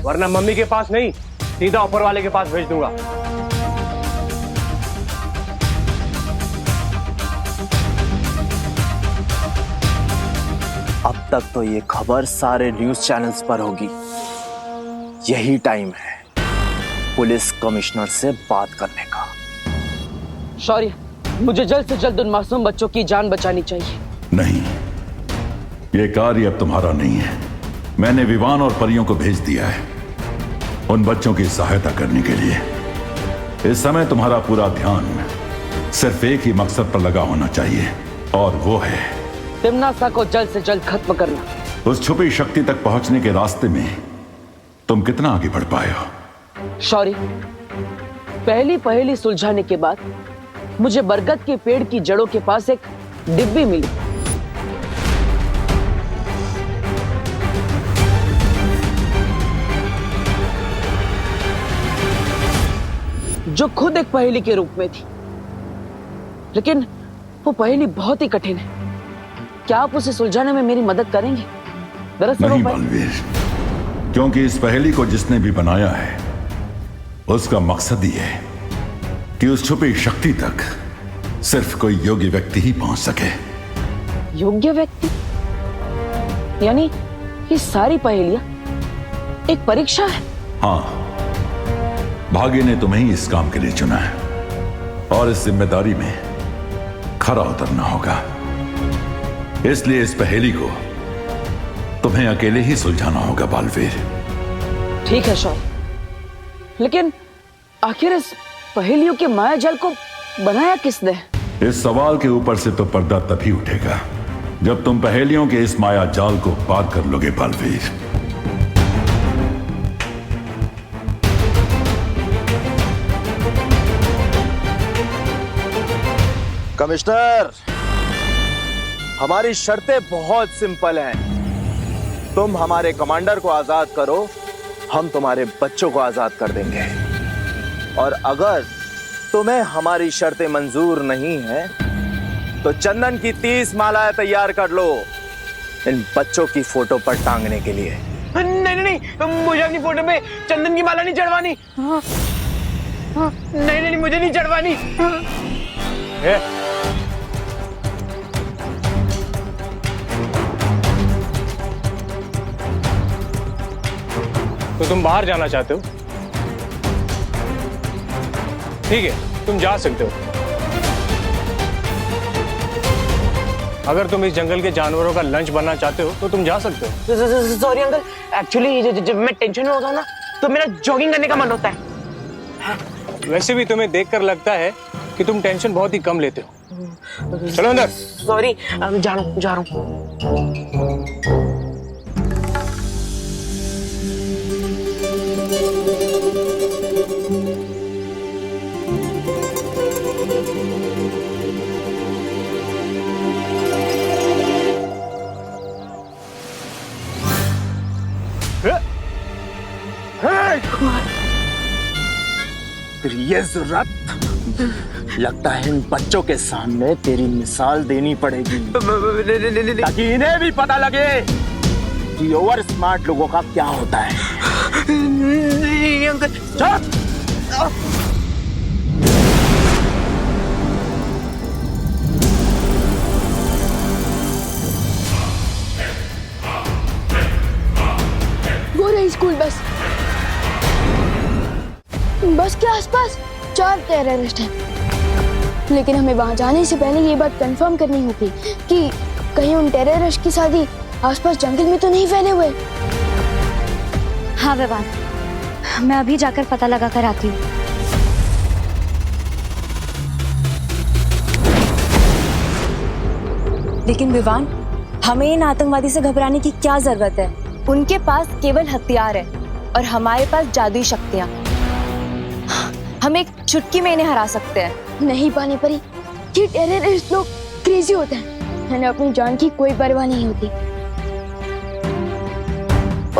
वरना मम्मी के पास नहीं, सीधा ऊपर वाले के पास भेज दूंगा। अब तक तो ये खबर सारे न्यूज़ चैनल्स पर होगी। यही टाइम है पुलिस कमिश्नर से बात करने का। शौर्य, मुझे जल्द से जल्द उन मासूम बच्चों की जान बचानी चाहिए। नहीं, ये कार्य अब तुम्हारा नहीं है। मैंने विवान और परियों को भेज दिया है उन बच्चों की सहायता करने के लिए। इस समय तुम्हारा पूरा ध्यान सिर्फ एक ही मकसद पर लगा होना चाहिए, और वो है तिम्नासा को जल्द से जल्द खत्म करना। उस छुपी शक्ति तक पहुंचने के रास्ते में तुम कितना आगे बढ़ पाए हो? शौर्य, पहली पहेली सुलझाने के बाद मुझे बरगद के पेड़ की जड़ों के पास एक डिब्बी मिली। जो खुद एक पहेली के रूप में थी, लेकिन वो पहेली बहुत ही कठिन है। क्या आप उसे सुलझाने में मेरी मदद करेंगे? दरअसल नहीं बलवीर, क्योंकि इस पहेली को जिसने भी बनाया है उसका मकसद ही है कि उस छुपी शक्ति तक सिर्फ कोई योग्य व्यक्ति ही पहुंच सके। योग्य व्यक्ति? यानी ये सारी पहेलियां एक परीक्षा है? हाँ, भाग्य ने तुम्हें ही इस काम के लिए चुना है, और इस जिम्मेदारी में खरा उतरना होगा। इसलिए इस पहेली को तुम्हें अकेले ही सुलझाना होगा बालवीर। ठीक है शौर्य, लेकिन आखिर इस पहेलियों के माया जाल को बनाया किसने? इस सवाल के ऊपर से तो पर्दा तभी उठेगा जब तुम पहेलियों के इस माया जाल को पार कर लोगे बालवीर। कमिश्नर, हमारी शर्तें बहुत सिंपल हैं। तुम हमारे कमांडर को आजाद करो, हम तुम्हारे बच्चों को आजाद कर देंगे। और अगर तुम्हें हमारी शर्तें मंजूर नहीं है तो चंदन की 30 मालाएं तैयार कर लो इन बच्चों की फोटो पर टांगने के लिए। नहीं नहीं नहीं, मुझे अपनी फोटो पे चंदन की माला नहीं चढ़वानी। नहीं नहीं, मुझे नहीं चढ़वानी। तो तुम बाहर जाना चाहते हो? ठीक है, तुम जा सकते हो। अगर तुम इस जंगल के जानवरों का लंच बनना चाहते हो तो तुम जा सकते हो। सॉरी अंकल, एक्चुअली जब मैं टेंशन में होता हूँ ना तो मेरा जॉगिंग करने का मन होता है। वैसे भी तुम्हें देखकर लगता है कि तुम टेंशन बहुत ही कम लेते हो। चलो अंदर। सॉरी, जा रहा हूँ। फिर ये जुर्रत, लगता है इन बच्चों के सामने तेरी मिसाल देनी पड़ेगी ताकि इन्हें भी पता लगे कि ओवर स्मार्ट लोगों का क्या होता है। चुप! वो रही स्कूल बस। बस के आसपास 4 टेररिस्ट हैं, लेकिन हमें वहां जाने से पहले ये बात कंफर्म करनी होगी कि कहीं उन टेररिस्ट की शादी आसपास जंगल में तो नहीं फैले हुए। हाँ विवान, मैं अभी जाकर पता लगा कर आती हूँ। लेकिन विवान, हमें इन आतंकवादी से घबराने की क्या जरूरत है? उनके पास केवल हथियार है और हमारे पास जादुई शक्तियाँ। हम एक चुटकी में इन्हें हरा सकते हैं। नहीं पानी परी, ये टेररिस्ट लोग क्रेजी होते हैं, उन्हें अपनी जान की कोई परवाह नहीं होती।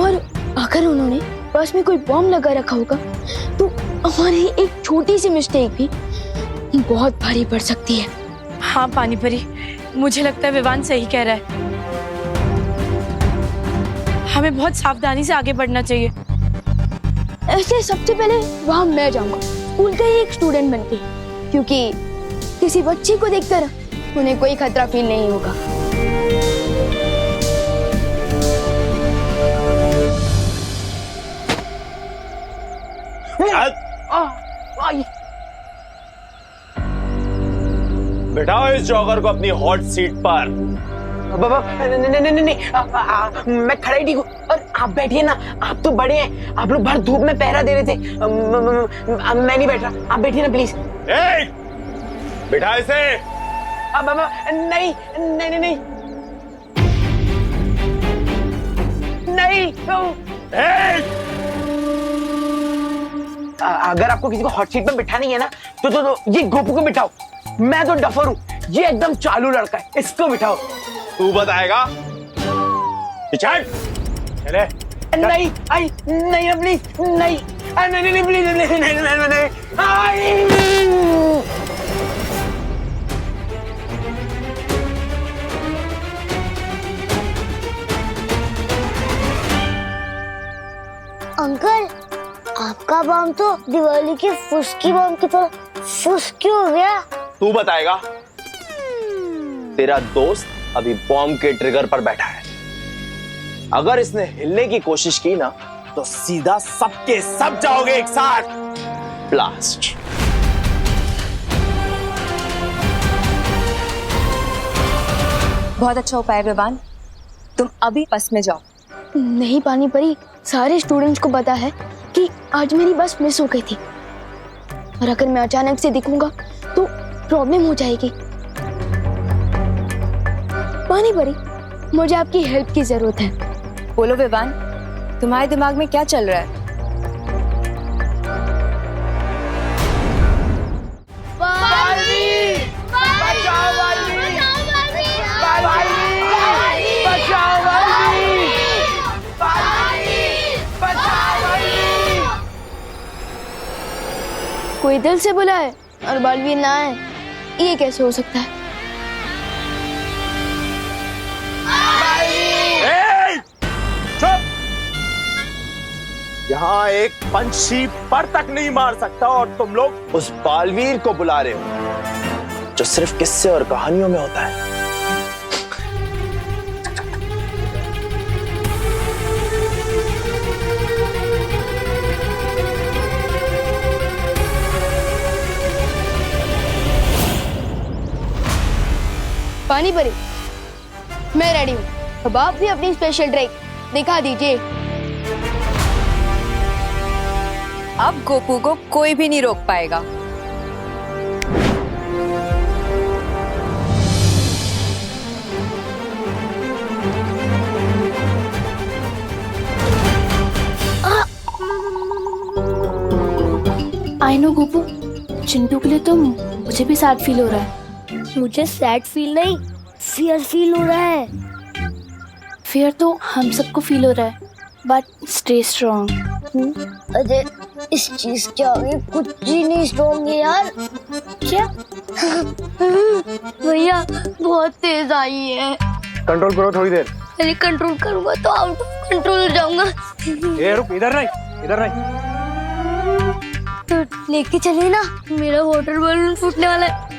और अगर उन्होंने पास में कोई बॉम्ब लगा रखा होगा तो हमारी एक छोटी सी मिस्टेक भी बहुत भारी पड़ सकती है। हाँ पानी परी, मुझे लगता है विवान सही कह रहा है। हमें बहुत सावधानी से आगे बढ़ना चाहिए। ऐसे सबसे पहले वहां मैं जाऊंगा, स्कूल का ही एक स्टूडेंट बनके, क्योंकि किसी बच्ची को देखकर उन्हें कोई खतरा फील नहीं होगा। बिठाओ इस जॉगर को अपनी हॉट सीट पर। बाबा नहीं, मैं खड़ा ही ठीक हूँ। और आप बैठिए ना, आप तो बड़े हैं, आप लोग भर धूप में पहरा दे रहे थे। मैं नहीं बैठ रहा, आप बैठिए ना प्लीज। बिठा इसे। बाबा नहीं नहीं नहीं नहीं नहीं अगर आपको किसी को हॉट सीट में बिठानी है ना तो ये गोपू को बिठाओ। मैं तो डफर हूँ, ये एकदम चालू लड़का है, इसको बिठाओ। तू बताएगा? चले। नहीं आई नहीं प्लीज नहीं नहीं नहीं प्लीज नहीं नहीं नहीं नहीं आई। अंकल, आपका बम तो दिवाली की फुसकी बम की तरह फुसकी हो गया। तू बताएगा? तेरा दोस्त अभी बॉम्ब के ट्रिगर पर बैठा है। अगर इसने हिलने की कोशिश की ना तो सीधा सबके सब जाओगे एक साथ। ब्लास्ट। बहुत अच्छा उपाय विवान, तुम अभी बस में जाओ। नहीं पानी परी, सारे स्टूडेंट्स को पता है कि आज मेरी बस मिस हो गई थी, और अगर मैं अचानक से दिखूंगा तो प्रॉब्लम हो जाएगी। पानी परी, मुझे आपकी हेल्प की जरूरत है। बोलो विवान, तुम्हारे दिमाग में क्या चल रहा है? कोई दिल से बुलाए और बालवीर ना आए, ये कैसे हो सकता है? चुप! यहाँ एक पंछी पर तक नहीं मार सकता और तुम लोग उस बालवीर को बुला रहे हो जो सिर्फ किस्से और कहानियों में होता है। पानी परी, मैं रेडी हूँ। अब आप भी अपनी स्पेशल ट्रिक दिखा दीजिए। अब गोपू को कोई भी नहीं रोक पाएगा। आई नो गोपू, चिंटू के लिए तो मुझे भी सैड फील हो रहा है। मुझे सैड फील नहीं, फियर फील हो रहा है। फियर तो हम सबको फील हो रहा है, बट स्टे स्ट्रॉन्ग। अरे इस चीज के आगे कुछ भी नहीं स्ट्रॉन्ग है यार। क्या? भैया बहुत तेज आई है। कंट्रोल करो थोड़ी देर। अरे कंट्रोल करूंगा तो आउट ऑफ कंट्रोल हो जाऊंगा। ये रुक, इधर नहीं, इधर नहीं। तो लेके चलिए ना, मेरा वाटर बलून फूटने वाला है।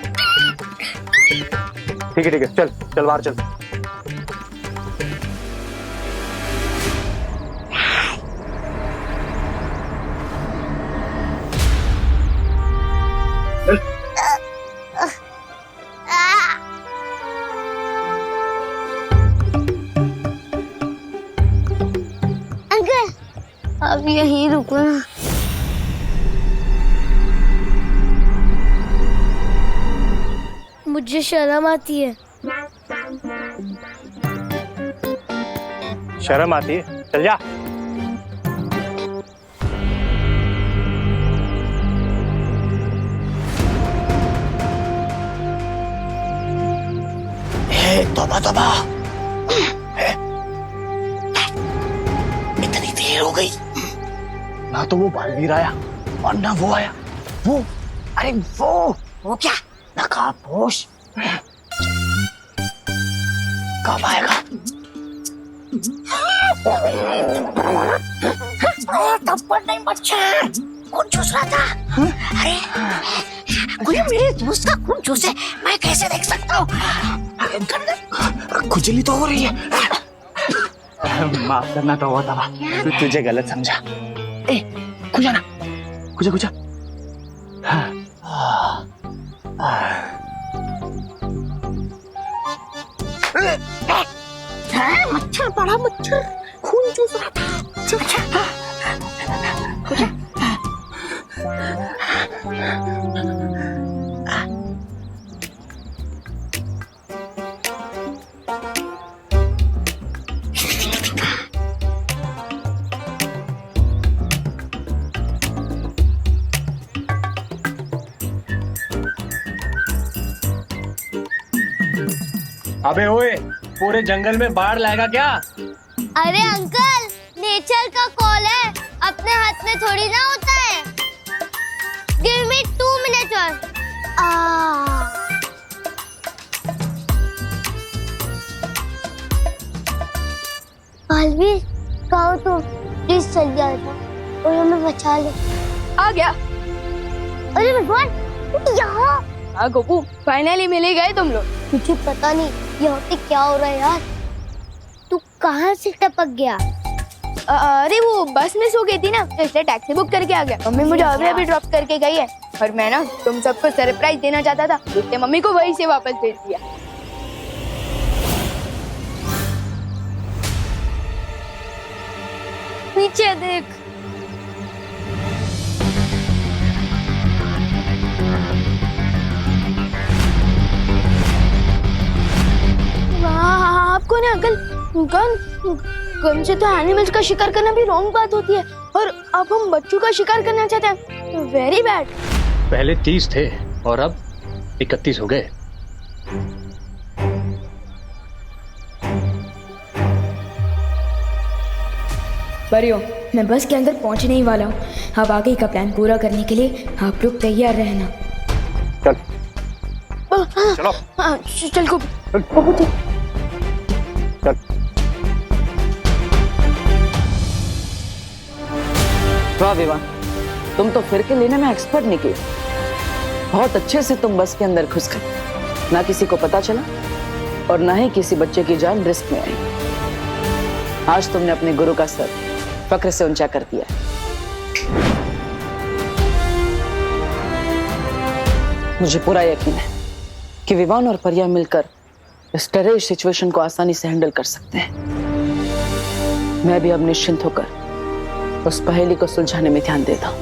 ठीक है, चल चल बाहर चल। अंकल, अब यहीं रुको ना। मुझे शर्म आती है। शर्म आती है? चल जा। तौबा तौबा, इतनी देर हो गई, ना तो वो बालवीर आया और ना वो आया। वो, अरे वो क्या नकाबपोश कब आएगा? थप्पड़ नहीं मच्छर, खून चूस रहा था। अरे कोई मेरे दोस्त का खून चूसे, मैं कैसे देख सकता हूँ? खुजली तो हो रही है। माफ करना तो होता था, तुझे गलत समझा। ए, खुजा ना, खुजा खुजा। मच्छर बड़ा मच्छर, खून चूस रहा था। खुजा। अबे ओए, पूरे जंगल में बाढ़ लाएगा क्या? अरे अंकल, नेचर का कॉल है, अपने हाथ में थोड़ी ना होता है। गिव मी 2 मिनट्स और। बालवीर, कहो तो प्लीज चल जाए और हमें बचा ले। आ गया। अरे भगवान, यहाँ। हाँ गोपू, फाइनली मिल ही गए तुम लोग। मुझे पता नहीं यहाँ पे क्या हो रहा है यार। तू कहाँ से टपक गया? अरे वो बस मिस हो गई थी ना, तो इसलिए टैक्सी बुक करके आ गया। मम्मी मुझे अभी ड्रॉप करके गई है और मैं ना तुम सबको सरप्राइज देना चाहता था, इसलिए मम्मी को वहीं से वापस भेज दिया। नीचे देख। आपको ना अंकल, गन से तो एनिमल्स का शिकार करना भी रॉन्ग बात होती है, और अब हम बच्चों का शिकार करना चाहते हैं, वेरी बैड। पहले 30 थे और अब 31 हो गए। परियो, मैं बस के अंदर पहुंचने ही वाला हूँ। अब आगे का प्लान पूरा करने के लिए आप लोग तैयार रहना। चल चलो। चल को चल। वाह विवान, तुम तो फिरके लेने में एक्सपर्ट निकले। बहुत अच्छे से तुम बस के अंदर घुस गए, ना किसी को पता चला और ना ही किसी बच्चे की जान रिस्क में आई। आज तुमने अपने गुरु का सर फक्र से ऊंचा कर दिया। मुझे पूरा यकीन है कि विवान और परिया मिलकर इस टेरर सिचुएशन को आसानी से हैंडल कर सकते हैं। मैं भी अब निश्चिंत होकर उस पहेली को सुलझाने में ध्यान देता हूं।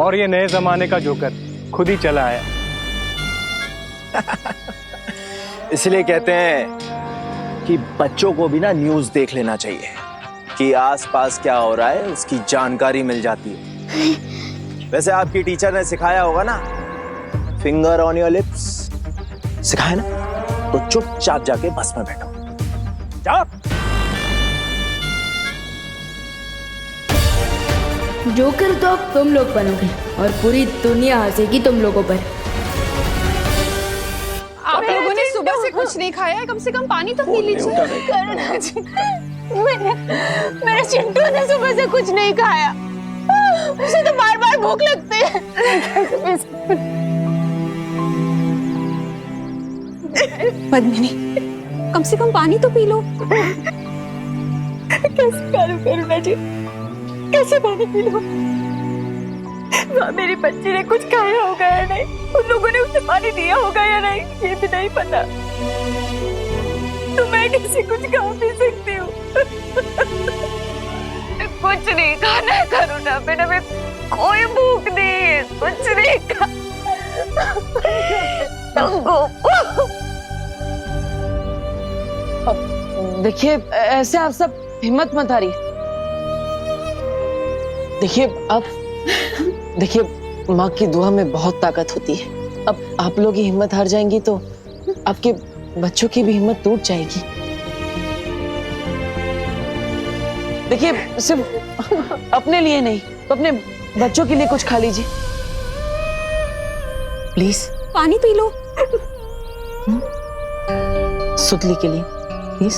और ये नए जमाने का जोकर खुद ही चला आया। इसलिए कहते हैं कि बच्चों को भी ना न्यूज़ देख लेना चाहिए कि आसपास क्या हो रहा है, उसकी जानकारी मिल जाती है। वैसे आपकी टीचर ने सिखाया होगा ना, फिंगर ऑन योर लिप्स, सिखाया ना? तो चुपचाप जाके बस में बैठो। जाओ। जोकर तो अब तुम लोग बनोगे और पूरी दुनिया हंसेगी तुम लोगों पर। आप लोगों ने सुबह से कुछ नहीं खाया है, कम से कम पानी तो पी लीजिए। करुणा जी, मेरे चिंटू ने सुबह से कुछ नहीं खाया, उसे तो बार बार भूख लगती है। पद्मिनी, कम से कम पानी तो पी लो। कैसे करूं करुणा जी, कैसे पानी पी लो? मेरी बच्ची ने कुछ खाया होगा या नहीं, उन लोगों ने उसे पानी दिया होगा या नहीं, ये भी नहीं पता। तो मैं कैसे कुछ खा पी सकती हूँ? कुछ नहीं खाना है करुणा, मैंने में कोई भूख नहीं है, कुछ नहीं खा। देखिए, ऐसे आप सब हिम्मत मत हारिए। देखिए माँ की दुआ में बहुत ताकत होती है। अब आप लोग ही हिम्मत हार जाएंगी तो आपके बच्चों की भी हिम्मत टूट जाएगी। देखिए, सिर्फ अपने लिए नहीं तो अपने बच्चों के लिए कुछ खा लीजिए प्लीज। पानी पी लो। सुतली के लिए प्लीज।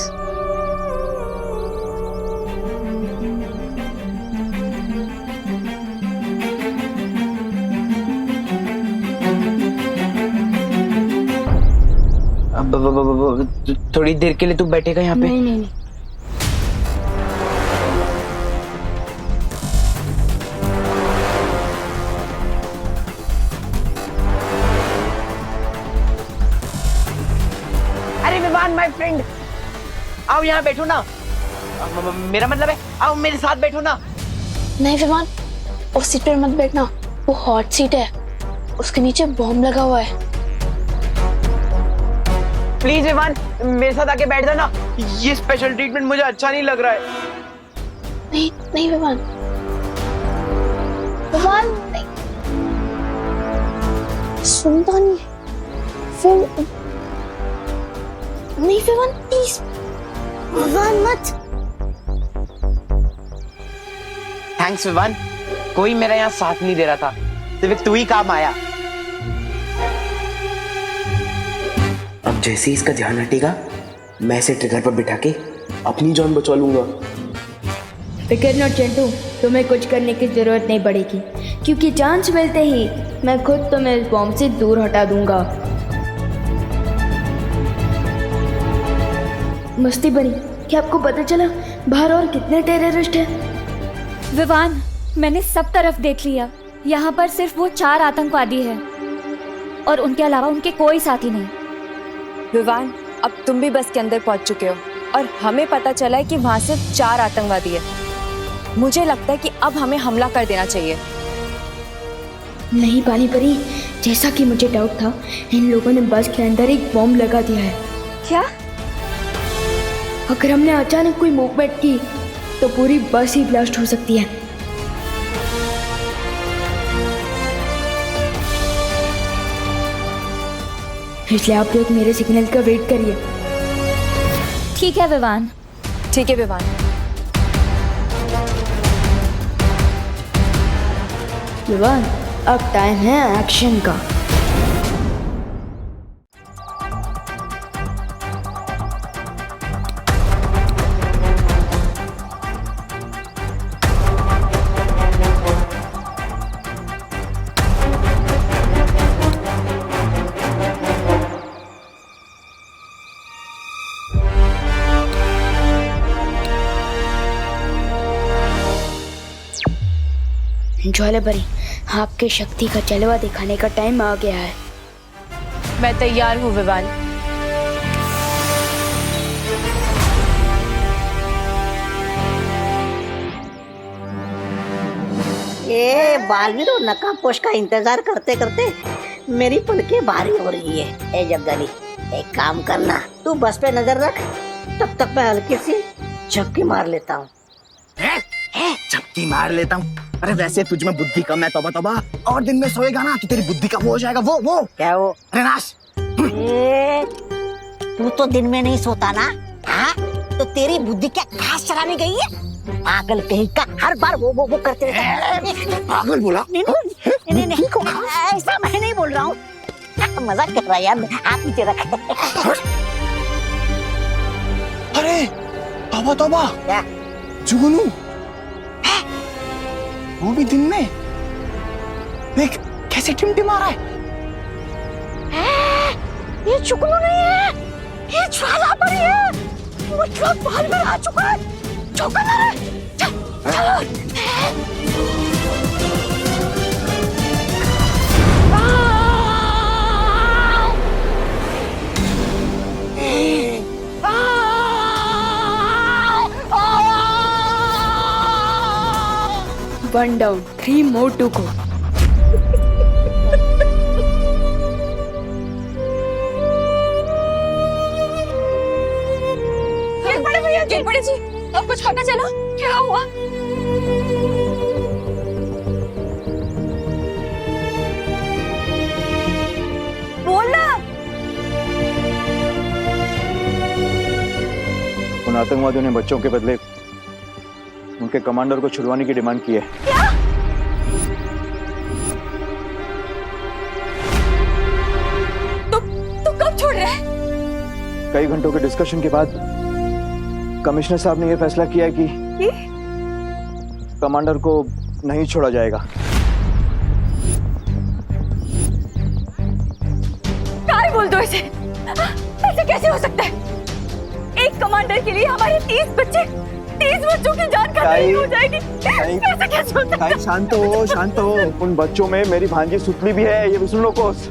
थोड़ी देर के लिए तू बैठेगा यहाँ पे? नहीं नहीं नहीं। अरे विवान माय फ्रेंड, आओ यहाँ बैठो ना। मेरा मतलब है आओ मेरे साथ बैठो ना। नहीं विमान, उस सीट पर मत बैठना, वो हॉट सीट है, उसके नीचे बॉम्ब लगा हुआ है। प्लीज विवान मेरे साथ आके बैठ जाना, ये स्पेशल ट्रीटमेंट मुझे अच्छा नहीं लग रहा है। नहीं नहीं विमान, विमान नहीं, सुनता नहीं फिर। नहीं विमान प्लीज, विमान मत। थैंक्स विवान, कोई मेरा यहाँ साथ नहीं दे रहा था, सिर्फ तू ही काम आया। अब जैसे ही इसका ध्यान हटेगा मैं इसे ट्रिगर पर बिठा के अपनी जान बचा लूंगा। फिकर नॉट चिंटू, तुम्हें कुछ करने की जरूरत नहीं पड़ेगी, क्योंकि चांस मिलते ही मैं खुद तुम्हें इस बॉम्ब से दूर हटा दूंगा। मस्ती बनी, क्या आपको पता चला बाहर और कितने टेररिस्ट हैं? विवान, मैंने सब तरफ देख लिया, यहाँ पर सिर्फ वो 4 आतंकवादी हैं और उनके अलावा उनके कोई साथी नहीं। विवान, अब तुम भी बस के अंदर पहुंच चुके हो और हमें पता चला है कि वहां सिर्फ 4 आतंकवादी है। मुझे लगता है कि अब हमें हमला कर देना चाहिए। नहीं पानी परी, जैसा कि मुझे डाउट था, इन लोगों ने बस के अंदर एक बॉम्ब लगा दिया है। क्या? अगर हमने अचानक कोई मूवमेंट की तो पूरी बस ही ब्लास्ट हो सकती है। इसलिए आप लोग मेरे सिग्नल का वेट करिए। ठीक है विवान। ठीक है विवान। विवान, अब टाइम है एक्शन का। ज्वाला बरी, आपके शक्ति का जलवा दिखाने का टाइम आ गया है। मैं तैयार हूँ विवान। ये बालवीर और नकाबपोश का इंतजार करते करते मेरी पलकें भारी हो रही है। ए जब्दाली, एक काम करना, तू बस पे नजर रख, तब तक मैं हल्की सी झपकी मार लेता हूँ। झपकी मार लेता हूँ? अरे वैसे तुझ में बुद्धि कम है, तौबा तौबा। और दिन में सोएगा ना तो तेरी बुद्धि का वो हो जाएगा। वो क्या वो? अरे नाश। तू तो दिन में नहीं सोता ना? हाँ, तो तेरी बुद्धि क्या घास चराने गई है? पागल कहीं का, हर बार वो करते रहता है। पागल बोला? नहीं, ऐसा मैं नहीं बोल रहा हूँ, मजाक कर रहा है यार। आप नीचे रख। अरे तौबा तौबा, क्या जुगनू, वो भी दिन में देख कैसे टिमटिमा रहा है। ये चुगनू नहीं है, ये ज्वाला बरी है। वो ट्रक बाहर में आ चुका है। चौका ना रे, चलो। One down, 3 more to go. बड़े भैया जी, बड़े जी, अब कुछ पता चला? क्या हुआ? बोलना। उन आतंकवादियों ने बच्चों के बदले उनके कमांडर को छुड़वाने की डिमांड की है। क्या? तो कब छोड़ रहे हैं? कई घंटों के डिस्कशन के बाद कमिश्नर साहब ने यह फैसला किया है कि कमांडर को नहीं छोड़ा जाएगा। क्या बोल दो इसे? ऐसे कैसे हो सकता है? एक कमांडर के लिए हमारे 30 बच्चों की जान खतरे हो जाएगी। ऐसा कैसे हो सकता है? शांत हो। उन बच्चों में मेरी भांजी सुतली भी है, ये भी सुन लो कोस।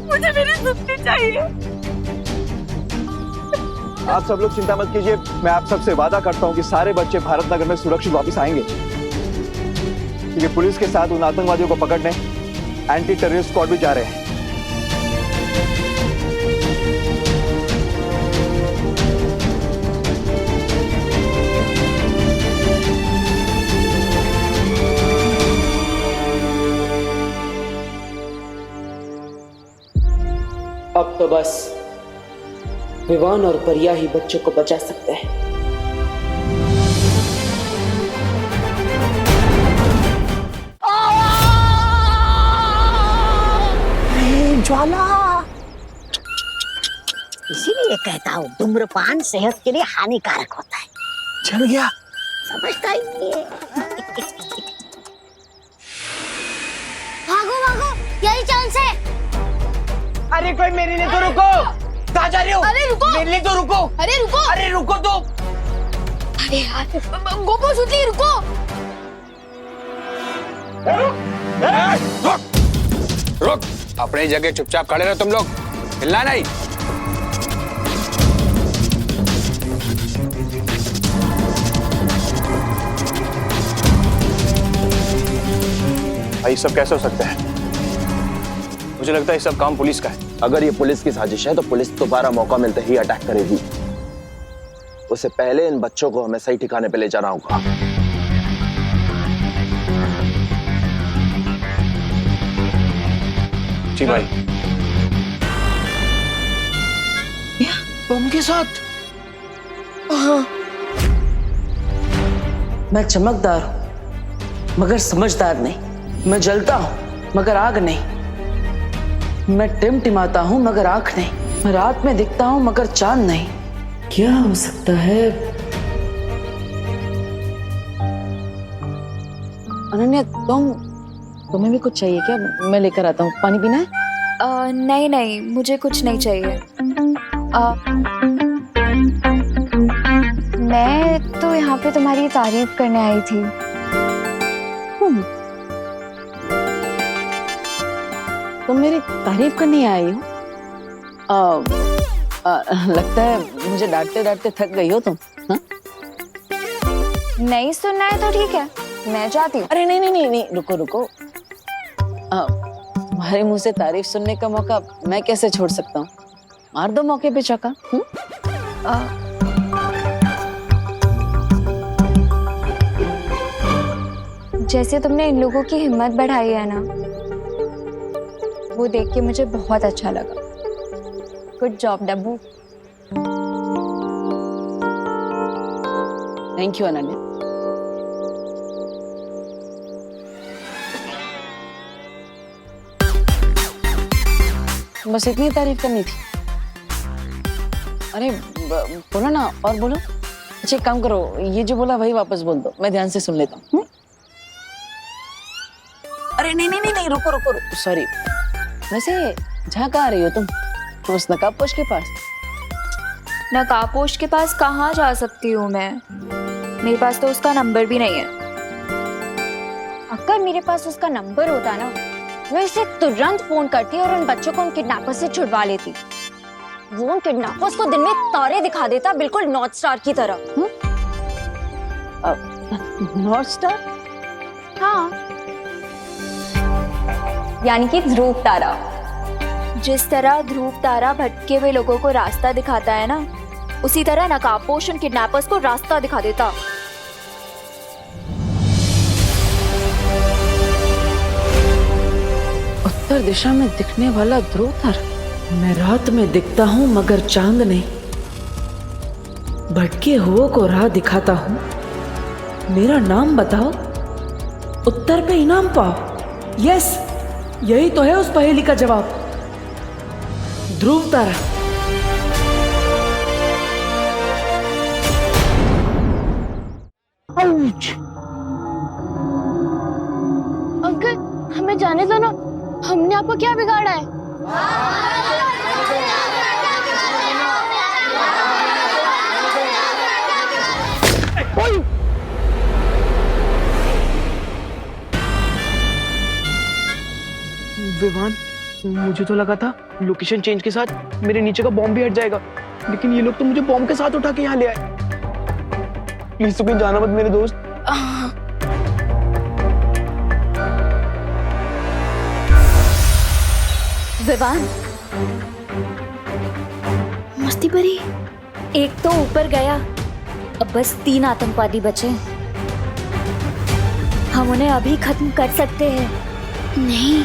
मुझे मेरी सुतली चाहिए। आप सब लोग चिंता मत कीजिए, मैं आप सबसे वादा करता हूँ कि सारे बच्चे भारत नगर में सुरक्षित वापस आएंगे। क्योंकि पुलिस के साथ उन आतंकवादियों को पकड़ने एंटी टेररिस्ट स्क्वाड भी जा रहे हैं। अब तो बस विवान और परिया ही बच्चों को बचा सकते हैं। ज्वाला, इसीलिए कहता हूँ धूम्रपान सेहत के लिए हानिकारक होता है। चल गया, समझता ही नहीं है। भागो भागो, यही चांस है। अरे कोई मेरे लिए तो रुको। कहाँ जा रहे हो? अरे रुको, मेरे लिए तो रुको। अरे रुको, अरे रुको तो। अरे यार गोपो सुतली रुको। रुक, अपनी जगह चुपचाप खड़े रहो तुम लोग, हिलना नहीं। भाई सब कैसे हो सकता है? मुझे लगता है ये सब काम पुलिस का है। अगर ये पुलिस की साजिश है तो पुलिस दोबारा मौका मिलते ही अटैक करेगी। उससे पहले इन बच्चों को हमें सही ठिकाने पे ले जाना होगा। जी भाई। बम के साथ? मैं चमकदार हूं मगर समझदार नहीं। मैं जलता हूं मगर आग नहीं। मैं टिमटिमाता हूं मगर आंख नहीं। मैं रात में दिखता हूं मगर चांद नहीं। क्या हो सकता है? अनन्या, तुम्हें भी कुछ चाहिए क्या? मैं लेकर आता हूँ। पानी पीना है? नहीं नहीं, मुझे कुछ नहीं चाहिए। मैं तो यहाँ पे तुम्हारी तारीफ करने आई थी। तुम मेरी तारीफ करने आई हो? लगता है मुझे डांटते डांटते थक गई हो तुम। हा? नहीं सुनना है तो ठीक है, मैं जाती हूँ। अरे नहीं नहीं नहीं नहीं, रुको रुको। तुम्हारे मुंह से तारीफ सुनने का मौका मैं कैसे छोड़ सकता हूँ? मार दो मौके पे चौका। जैसे तुमने इन लोगों की हिम्मत बढ़ाई है ना, वो देख के मुझे बहुत अच्छा लगा। Good job Dabboo. Thank you Ananya. बस इतनी तारीफ करनी थी? अरे बोलो ना, और बोलो। अच्छा एक काम करो, ये जो बोला वही वापस बोल दो, मैं ध्यान से सुन लेता हूँ। अरे नहीं नहीं नहीं नहीं, रुको रुको रुको, सॉरी। वैसे जहाँ कहाँ रही हो तुम? तो उस नकाबपोश के पास? नकाबपोश के पास कहाँ जा सकती हूँ मैं? मेरे पास तो उसका नंबर भी नहीं है। अगर मेरे पास उसका नंबर होता ना, मैं इसे तुरंत फोन करती और उन बच्चों को उन किडनैपर्स से छुड़वा लेती। वो उन किडनैपर्स को दिन में तारे दिखा देता, बिल्कुल नॉर्थ स्टार की तरह। North star? हाँ, यानी कि ध्रुव तारा। जिस तरह ध्रुव तारा भटके हुए लोगों को रास्ता दिखाता है ना, उसी तरह नकाबपोश उन किडनैपर्स को रास्ता दिखा देता। उत्तर दिशा में दिखने वाला ध्रुव तारा। मैं रात में दिखता हूँ मगर चांद नहीं। भटके हुओं को राह दिखाता हूँ। मेरा नाम बताओ, उत्तर पे इनाम पाओ। यस, यही तो है उस पहेली का जवाब, ध्रुव तारा। अंकल हमें जाने दो ना, हमने आपको क्या बिगाड़ा है? विवान, मुझे तो लगा था लोकेशन चेंज के साथ मेरे नीचे का बॉम्ब भी हट जाएगा, लेकिन ये लोग तो मुझे बॉम्ब के साथ उठा के यहाँ ले आए। प्लीज तू कहीं जाना मत मेरे दोस्त। विवान, मस्ती परी। एक तो ऊपर गया, अब बस 3 आतंकवादी बचे। हम उन्हें अभी खत्म कर सकते हैं। नहीं,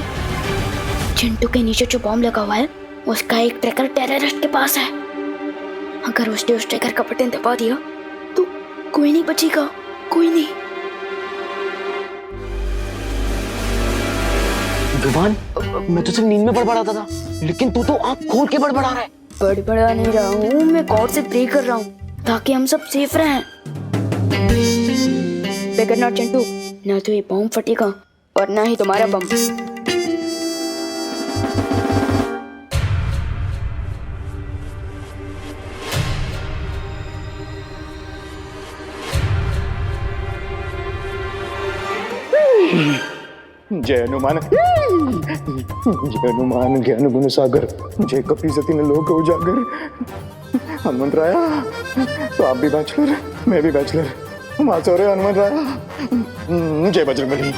चिंटू के नीचे जो बॉम्ब लगा हुआ है उसका एक ट्रैकर टेररिस्ट के पास है। अगर उसने उस ट्रैकर का बटन दबा दिया तो कोई नहीं बचेगा, कोई नहीं। विवान, मैं तो सिर्फ नींद में बड़बड़ाता था, लेकिन तू तो आंख खोल के बड़बड़ा रहा है। बड़बड़ा नहीं रहा हूँ, मैं गॉड से प्रे कर रहा हूँ ताकि हम सब सेफ रहें। फिकर नॉट चिंटू, ना तो ये बॉम्ब फटेगा और ना ही तुम्हारा बम। जय हनुमान, जय हनुमान ज्ञान गुण सागर, जय कपि सती ने लोक उजागर। हनुमंत राया, तो आप भी बैचलर, मैं भी बैचलर, हम आज हो रहे हनुमंत राया। जय बजरंगबली।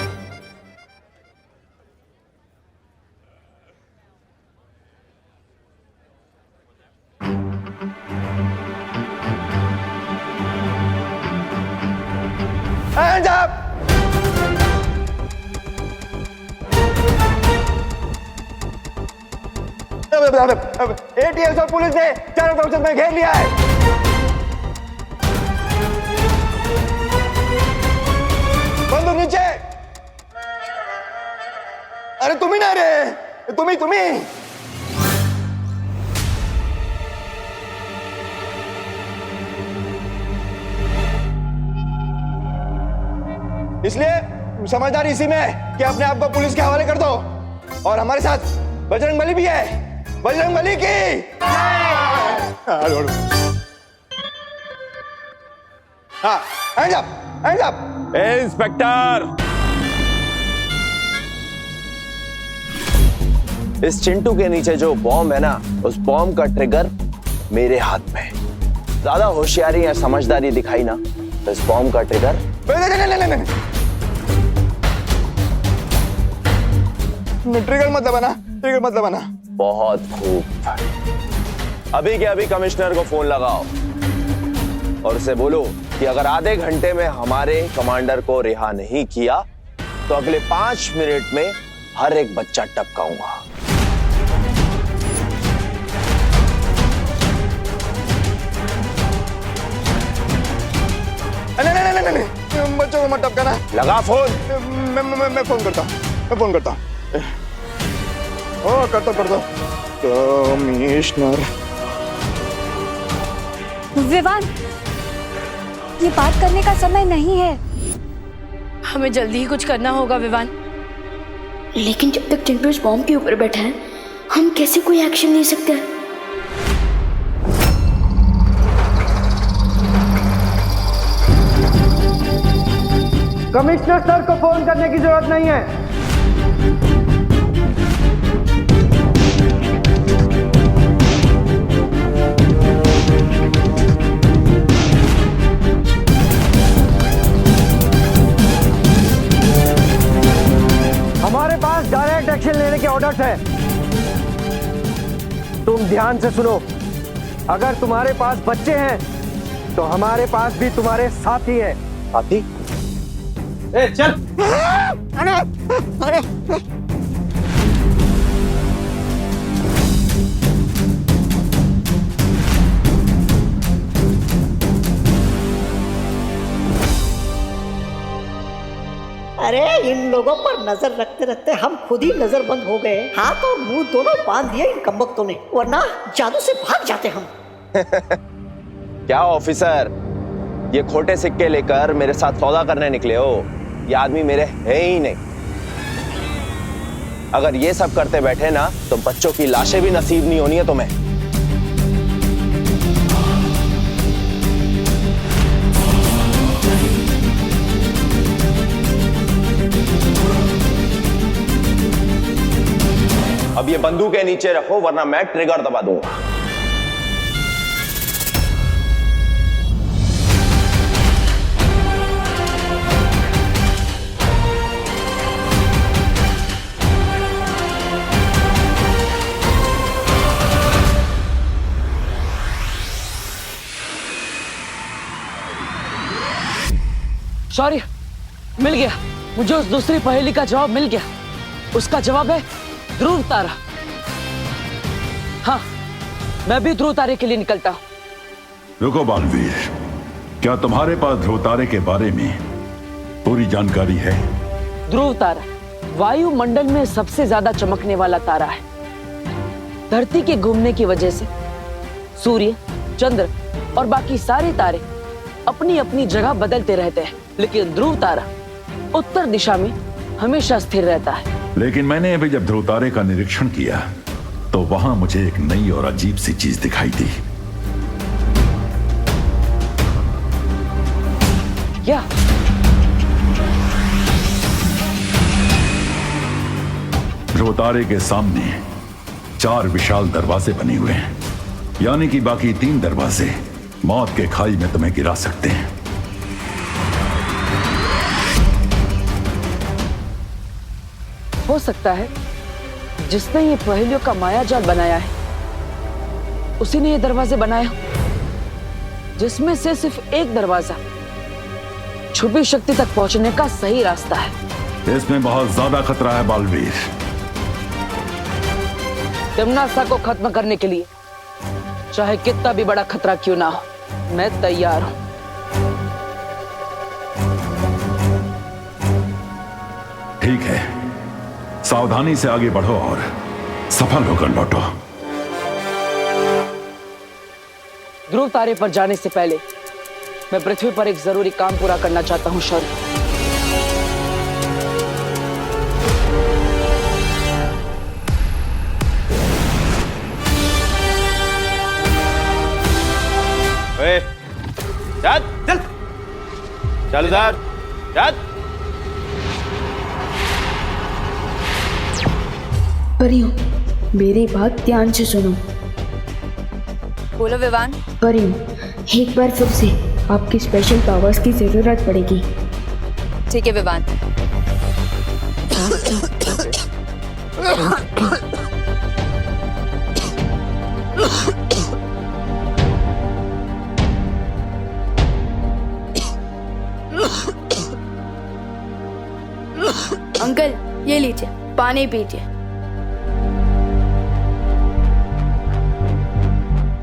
Hands up! ATS और पुलिस ने चारों तरफ से मैं घेर लिया है। बंदूक नीचे। अरे तुम ही ना रे, तुम ही। इसलिए समझदारी इसी में है कि अपने आप को पुलिस के हवाले कर दो। और हमारे साथ बजरंगबली भी है, बजरंगबली की। हाँ, hands up, hands up। Inspector, इस चिंटू के नीचे जो बॉम्ब है ना, उस बॉम्ब का ट्रिगर मेरे हाथ में है। ज्यादा होशियारी या समझदारी दिखाई ना, तो इस बॉम्ब का ट्रिगर ट्रिगर मत दबाना। बहुत खूब। अभी के अभी कमिश्नर को फोन लगाओ और उसे बोलो कि अगर आधे घंटे में हमारे कमांडर को रिहा नहीं किया तो अगले 5 मिनट में हर एक बच्चा टपकाऊंगा। नहीं, बच्चों को मत टपकाना। लगा फोन। मैं फोन करता हूँ। करता कमिश्नर। विवान, ये बात करने का समय नहीं है। हमें जल्दी ही कुछ करना होगा विवान। लेकिन जब तक चिंटू इस बॉम्ब के ऊपर बैठा है, हम कैसे कोई एक्शन ले सकते हैं? कमिश्नर सर को फोन करने की जरूरत नहीं है। हमारे पास डायरेक्ट एक्शन लेने के ऑर्डर्स हैं। तुम ध्यान से सुनो। अगर तुम्हारे पास बच्चे हैं तो हमारे पास भी तुम्हारे साथी है। साथी? ए, चल। अरे इन लोगों पर नजर रखते रखते हम खुद ही नजरबंद हो गए। हाथ और मुंह दोनों बांध दिए इन कमबख्तों ने, वरना जादू से भाग जाते हम। क्या ऑफिसर, ये खोटे सिक्के लेकर मेरे साथ सौदा करने निकले हो? ये आदमी मेरे है ही नहीं। अगर ये सब करते बैठे ना तो बच्चों की लाशें भी नसीब नहीं होनी है तुम्हें। अब ये बंदूकें नीचे रखो वरना मैं ट्रिगर दबा दूंगा। शौर्य, मिल गया मुझे उस दूसरी पहेली का जवाब मिल गया। उसका जवाब है ध्रुव तारा। हाँ, मैं भी ध्रुव तारे के लिए निकलता हूं। रुको बालवीर, क्या तुम्हारे पास ध्रुव तारे के बारे में पूरी जानकारी है? ध्रुव तारा वायुमंडल में सबसे ज्यादा चमकने वाला तारा है। धरती के घूमने की वजह से सूर्य, चंद्र और बाकी सारे तारे अपनी अपनी जगह बदलते रहते हैं, लेकिन ध्रुव तारा उत्तर दिशा में हमेशा स्थिर रहता है। लेकिन मैंने अभी जब ध्रुव तारे का निरीक्षण किया तो वहां मुझे एक नई और अजीब सी चीज दिखाई दी। क्या? ध्रुव तारे के सामने 4 विशाल दरवाजे बने हुए हैं, यानी कि बाकी 3 दरवाजे मौत के खाई में तुम्हें गिरा सकते हैं। हो सकता है जिसने ये पहेलियों का मायाजाल बनाया है उसी ने ये दरवाजे बनाए हो, जिसमें से सिर्फ एक दरवाजा छुपी शक्ति तक पहुंचने का सही रास्ता है। इसमें बहुत ज्यादा खतरा है बालवीर। यमुनासा को खत्म करने के लिए चाहे कितना भी बड़ा खतरा क्यों ना हो, मैं तैयार हूं। ठीक है, सावधानी से आगे बढ़ो और सफल होकर लौटो। ध्रुव तारे पर जाने से पहले मैं पृथ्वी पर एक जरूरी काम पूरा करना चाहता हूं शौर्य। चल चल चल इधर चल। परियों, मेरी बात ध्यान से सुनो। बोलो विवान। परियों, एक बार फिर से आपकी स्पेशल पावर्स की जरूरत पड़ेगी। ठीक है विवान। अंकल, ये लीजिए, पानी पीजिए।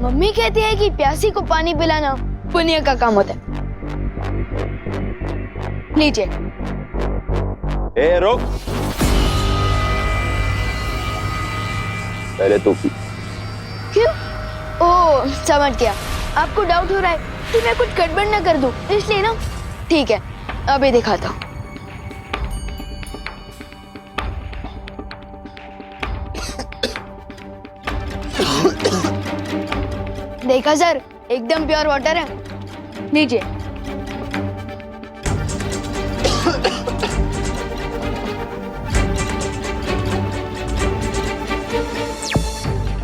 मम्मी कहती है कि प्यासी को पानी पिलाना पुण्य का काम होता है। लीजिए। ए रुक, पहले तू पी। क्यों? ओह, समझ गया। आपको डाउट हो रहा है कि मैं कुछ गड़बड़ न कर दूं, इसलिए ना। ठीक है, अभी दिखाता हूँ। देखा सर, एकदम प्योर वाटर है। लीजिए।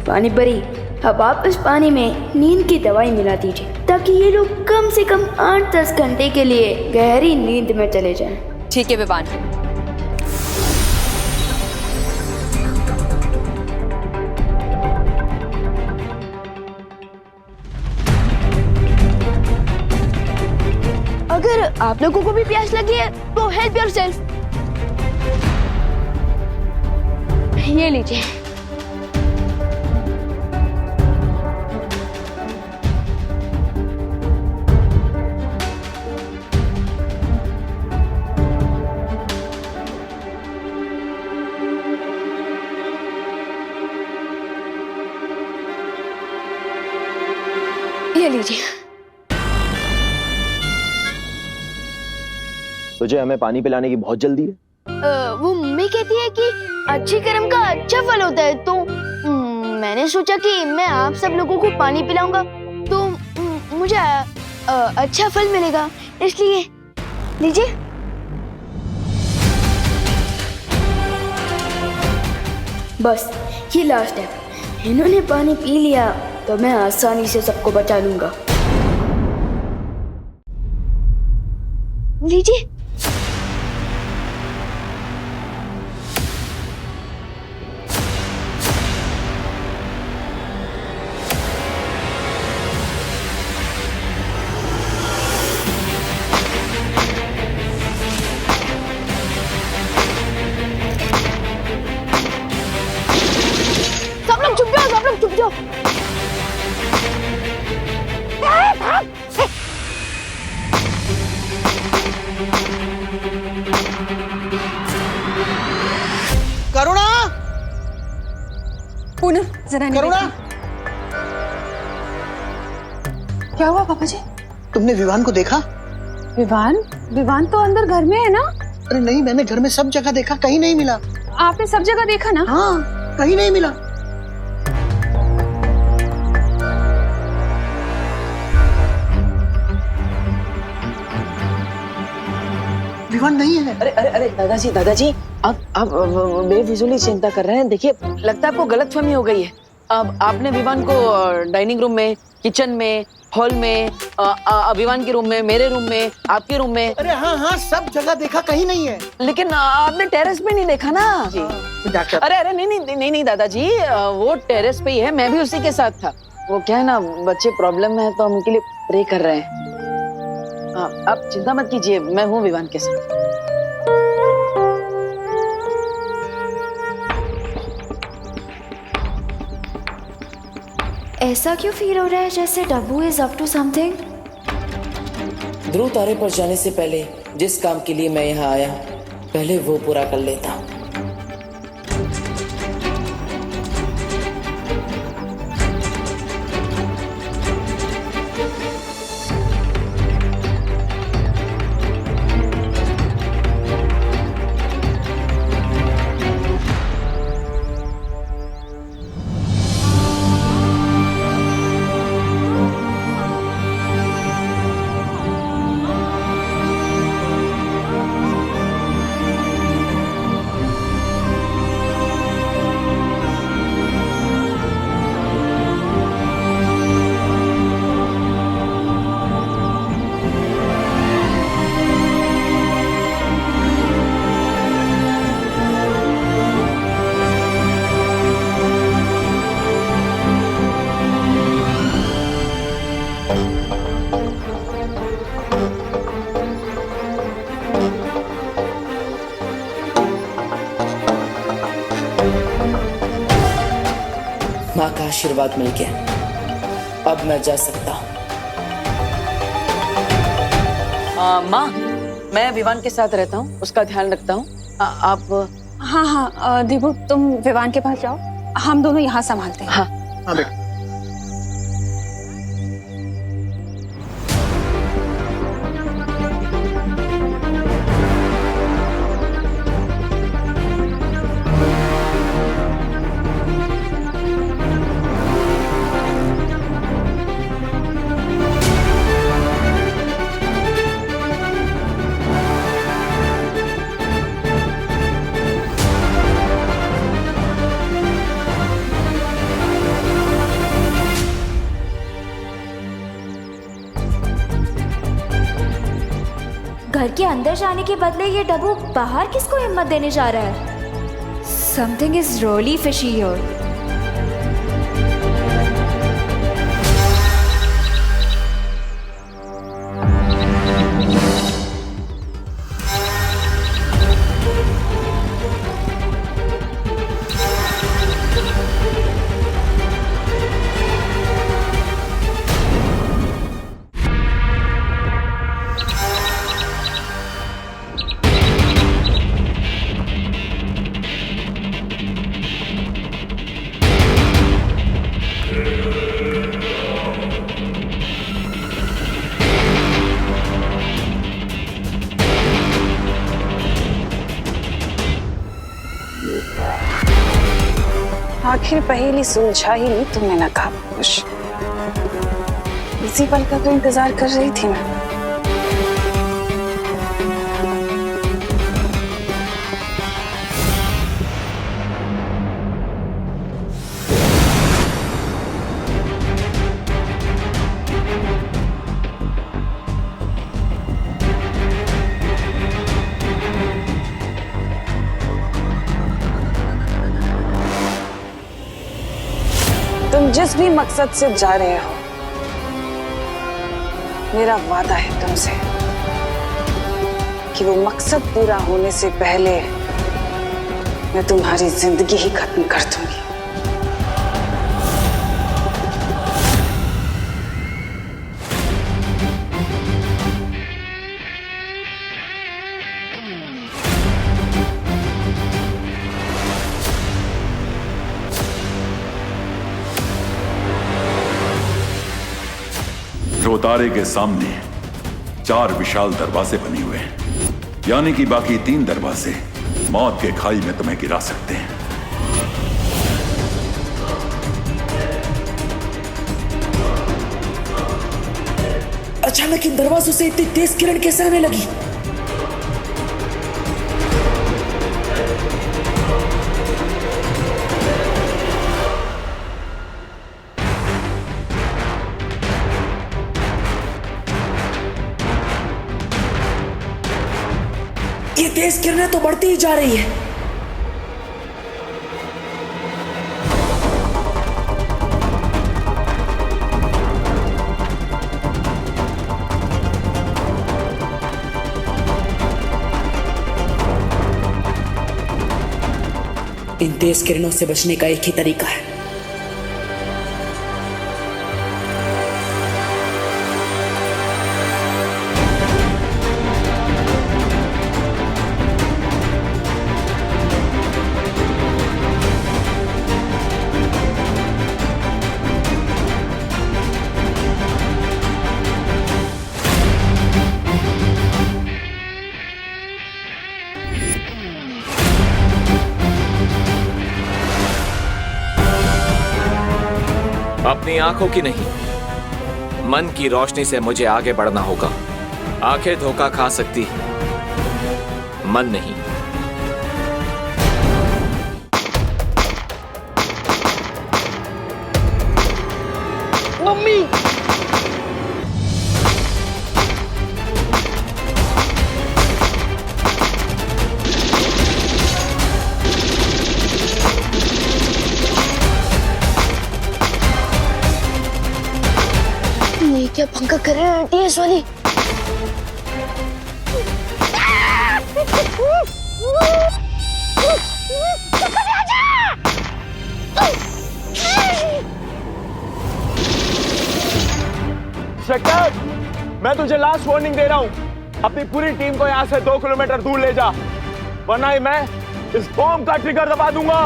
पानी परी, अब आप इस पानी में नींद की दवाई मिला दीजिए ताकि ये लोग कम से कम 8-10 घंटे के लिए गहरी नींद में चले जाएं। ठीक है विवान। अगर आप लोगों को भी प्यास लगी है तो हेल्प योरसेल्फ। ये लीजिए। ये लीजिए। तुझे हमें पानी पिलाने की बहुत जल्दी है। वो मम्मी कहती है कि अच्छे कर्म का अच्छा फल होता है, तो मैंने सोचा कि मैं आप सब लोगों को पानी पिलाऊंगा तो मुझे अच्छा फल मिलेगा, इसलिए लीजिए। बस ये लास्ट है, इन्होंने पानी पी लिया तो मैं आसानी से सबको बचा लूंगा। लीजिए। सब लोग चुप जाओ, सब लोग चुप जाओ। करुणा, पूनम जरा करुणा, क्या हुआ पापा जी? तुमने विवान को देखा? विवान? विवान तो अंदर घर में है ना? अरे नहीं, मैंने घर में सब जगह देखा, कहीं नहीं मिला। आपने सब जगह देखा ना? हाँ, कहीं नहीं मिला। विवान नहीं है। अरे अरे अरे दादाजी आप बेफिजूली चिंता कर रहे हैं। देखिए, लगता है आपको गलतफहमी हो गई है। अब आपने विवान को डाइनिंग रूम में, किचन में, हॉल में, विवान के रूम में, मेरे रूम में, आपके रूम में। अरे हाँ, सब जगह देखा, कहीं नहीं है। लेकिन आपने टेरेस पे नहीं देखा ना जी? डॉक्टर, अरे नहीं दादाजी, वो टेरेस पे ही है, मैं भी उसी के साथ था। वो क्या है ना, बच्चे प्रॉब्लम में है तो हम उनके लिए प्रे कर रहे हैं। आप चिंता मत कीजिए, मैं हूँ विवान के साथ। ऐसा क्यों फील हो रहा है जैसे डब्बू इज अप टू समथिंग? ध्रुव तारे पर जाने से पहले जिस काम के लिए मैं यहाँ आया, पहले वो पूरा कर लेता। माँ का आशीर्वाद मिल गया, अब मैं जा सकता हूँ। माँ, मैं विवान के साथ रहता हूँ, उसका ध्यान रखता हूँ। आप? हाँ, दीपू तुम विवान के पास जाओ, हम दोनों यहाँ संभालते हैं। हाँ बेटा। घर के अंदर जाने के बदले ये डब्बू बाहर किसको हिम्मत देने जा रहा है? Something is really fishy here. आखिर पहेली सुलझा ही नहीं तुमने नकाब पोश। इसी पल का तो इंतजार कर रही थी मैं। जिस भी मकसद से जा रहे हो, मेरा वादा है तुमसे कि वो मकसद पूरा होने से पहले मैं तुम्हारी जिंदगी ही खत्म कर दूंगी। चौतारे के सामने 4 विशाल दरवाजे बने हुए हैं, यानी कि बाकी 3 दरवाजे मौत के खाई में तुम्हें गिरा सकते हैं। अचानक इन दरवाजों से इतनी तेज किरण कैसे आने लगी? ये तेज किरणें तो बढ़ती ही जा रही है। इन तेज किरणों से बचने का एक ही तरीका है। अपनी आंखों की नहीं, मन की रोशनी से मुझे आगे बढ़ना होगा। आंखें धोखा खा सकती हैं, मन नहीं। मम्मी, ये क्या पंखा कर रहे हैं टीएस वाली? इंस्पेक्टर, मैं तुझे लास्ट वार्निंग दे रहा हूं, अपनी पूरी टीम को यहां से 2 किलोमीटर दूर ले जा, वरना ही मैं इस बॉम्ब का ट्रिगर दबा दूंगा।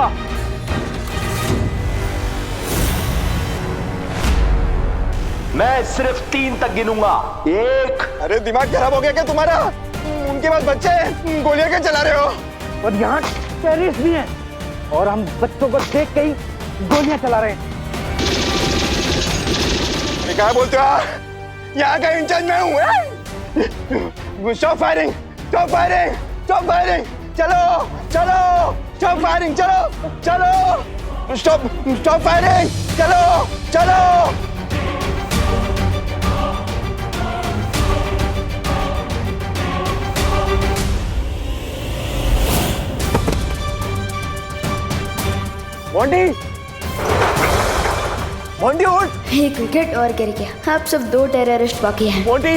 मैं सिर्फ 3 तक गिनूंगा। 1। अरे दिमाग खराब हो गया क्या तुम्हारा? उनके पास बच्चे हैं, गोलियां क्या चला रहे हो? और यहाँ टेररिस्ट भी हैं और हम बच्चों को देख के ही गोलियां चला रहे हैं। क्या बोलते हो? यहाँ का इंचार्ज मैं हूँ। Stop firing, stop firing, stop firing, चलो चलो, स्टॉप फायरिंग, चलो चलो, स्टॉप स्टॉप फायरिंग, चलो चलो। मोंटी, मोंटी उठ। एक विकेट और गिर गया, अब सब 2 टेररिस्ट बाकी हैं। मोंटी,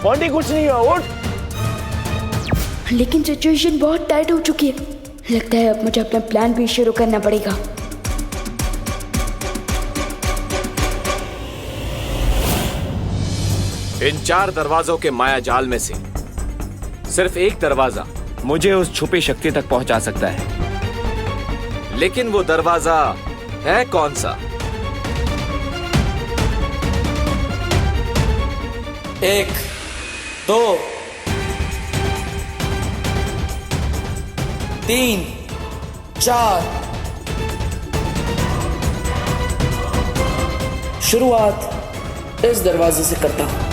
मोंटी कुछ नहीं है, उठ। लेकिन सिचुएशन बहुत टाइट हो चुकी है, लगता है अब मुझे अपना प्लान भी शुरू करना पड़ेगा। इन 4 दरवाजों के माया जाल में से सिर्फ एक दरवाजा मुझे उस छुपी शक्ति तक पहुंचा सकता है, लेकिन वो दरवाजा है कौन सा? 1, 2, 3, 4। शुरुआत इस दरवाजे से करता हूं।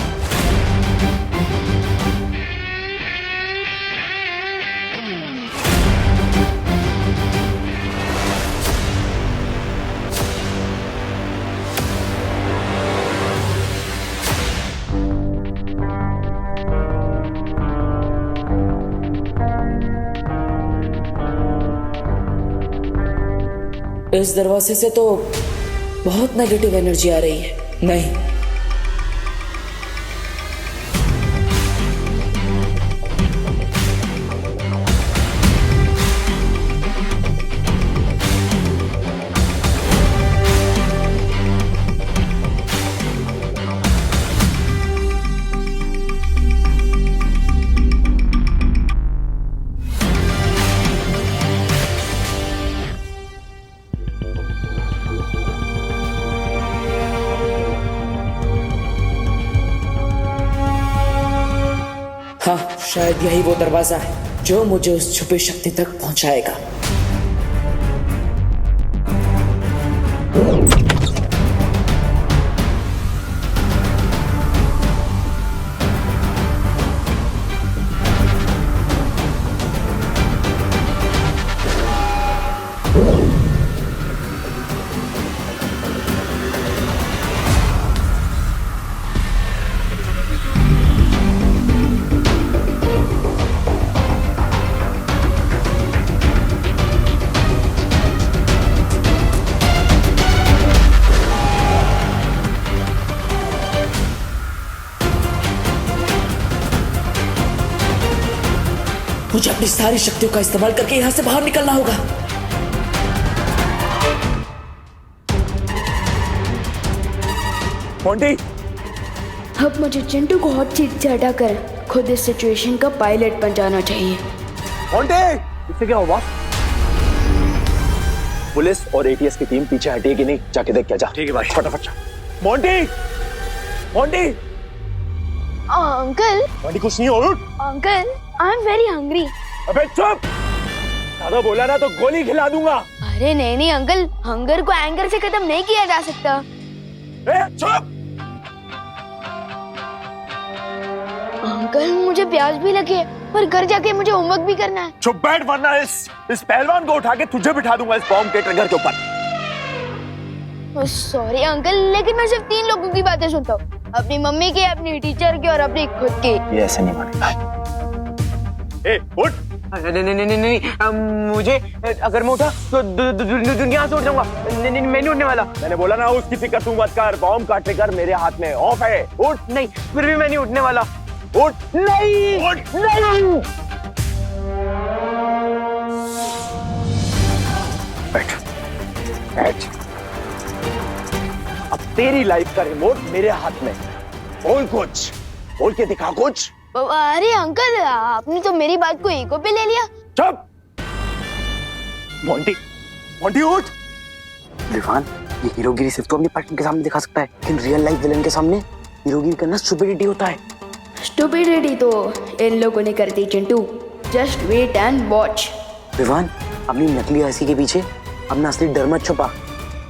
इस दरवाजे से तो बहुत नेगेटिव एनर्जी आ रही है। नहीं, हाँ, शायद यही वो दरवाजा है जो मुझे उस छुपी शक्ति तक पहुंचाएगा। मुझे अपनी सारी शक्तियों का इस्तेमाल करके यहाँ से बाहर निकलना होगा। मोंटी, अब मुझे चिंटू को हॉट सीट से हटाकर खुद इस सिचुएशन का पायलट बन जाना चाहिए। मोंटी, इससे क्या हुआ? पुलिस और एटीएस की टीम पीछे हटी है कि नहीं, जाके देख क्या। जा। ठीक है भाई, फटाफट। Monty, Monty, uncle. मोंटी कुछ नहीं हो। Uncle, I am very hungry. अबे चुप, ज्यादा बोला ना तो गोली खिला दूंगा। अरे नहीं नहीं अंकल, हंगर को एंगर से खत्म नहीं किया जा सकता। चुप। अंकल, मुझे प्यास भी लगी है और घर जाके मुझे होमवर्क भी करना है। चुप बैठ, वरना इस पहलवान को उठा के तुझे बिठा दूंगा इस बॉम्ब के ट्रिगर के ऊपर। सॉरी अंकल, लेकिन मैं सिर्फ 3 लोगों की बातें सुनता हूँ, अपनी मम्मी की, अपनी टीचर की और अपनी खुद की। ये ऐसे नहीं मानेगा। ए, उठ। नहीं, मुझे अगर मैं उठा तो दुनिया से उठ जाऊंगा। नहीं, मैं नहीं उठने वाला। मैंने बोला ना उसकी फिक्र तू मत कर, बॉम्ब का ट्रिगर मेरे हाथ में ऑफ है। उठ। नहीं, फिर भी मैं नहीं उठने वाला। उठ। नहीं, उठ। नहीं। बैठ, बैठ। अब तेरी लाइफ का रिमोट मेरे हाथ में। बोल कुछ, बोल के दिखा कुछ। अरे अंकल, आपने तो मेरी बात को ईगो पे ले लिया। चुप। मोंटी, मोंटी उठ। विवान, ये हीरोगिरी सिर्फ तो अपने पार्टनर के सामने दिखा सकता है, लेकिन रियल लाइफ विलन के सामने हीरोगिरी करना स्टुपिडिटी होता है। स्टुपिडिटी तो इन लोगों ने कर दी Chintu. Just wait and watch. Vivaan, अपनी नकली हंसी के पीछे अपना असली डर मत छुपा।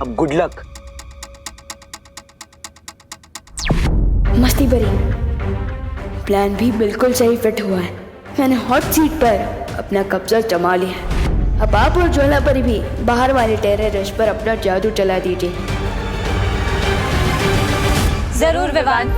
अब गुड लक। मस्ती भरी प्लान भी बिल्कुल सही फिट हुआ है। मैंने हॉट सीट पर अपना कब्जा जमा लिया है। अब आप और ज्वाला परी भी बाहर वाले टेररिस्ट पर अपना जादू चला दीजिए। जरूर विवान।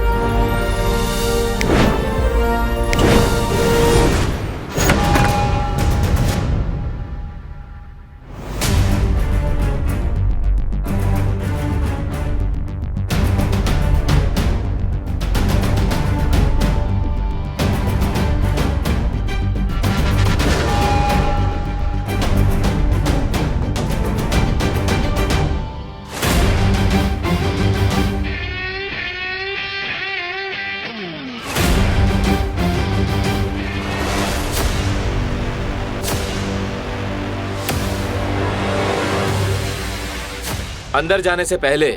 अंदर जाने से पहले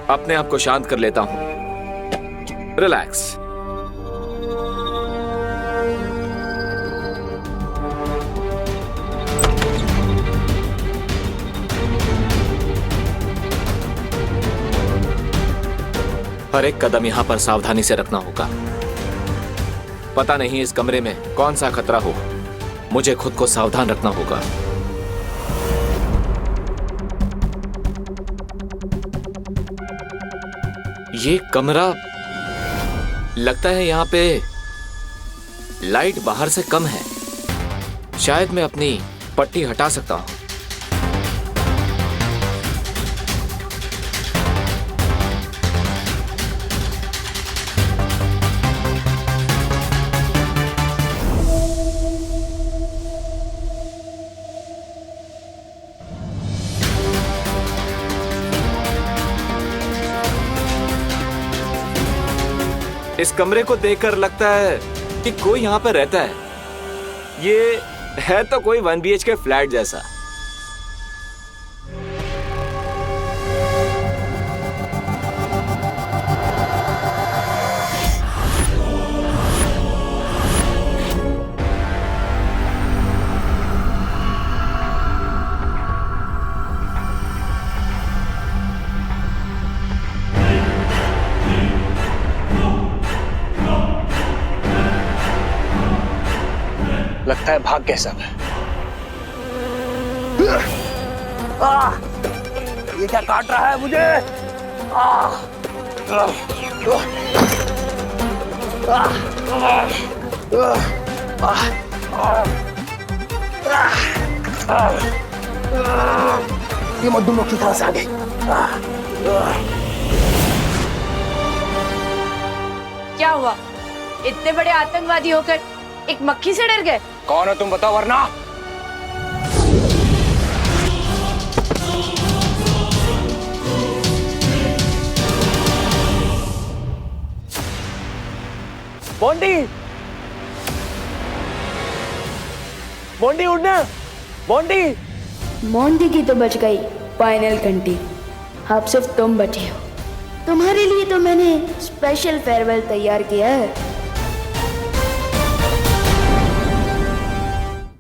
अपने आप को शांत कर लेता हूं। रिलैक्स। हर एक कदम यहां पर सावधानी से रखना होगा। पता नहीं इस कमरे में कौन सा खतरा हो, मुझे खुद को सावधान रखना होगा। ये कमरा लगता है यहां पे लाइट बाहर से कम है। शायद मैं अपनी पट्टी हटा सकता हूं। इस कमरे को देखकर लगता है कि कोई यहाँ पर रहता है। ये है तो कोई 1 BHK फ्लैट जैसा। लगता है भाग गए सब। ये क्या काट रहा है मुझे? ये मधुमक्खी कहां से आ गई? क्या हुआ? इतने बड़े आतंकवादी होकर एक मक्खी से डर गए? कौन हो तुम बताओ वरना। बॉन्डी, बॉन्डी उड़ना। बॉन्डी, मोंटी की तो बच गई फाइनल घंटी। अब सिर्फ तुम बचे हो। तुम्हारे लिए तो मैंने स्पेशल फेयरवेल तैयार किया है।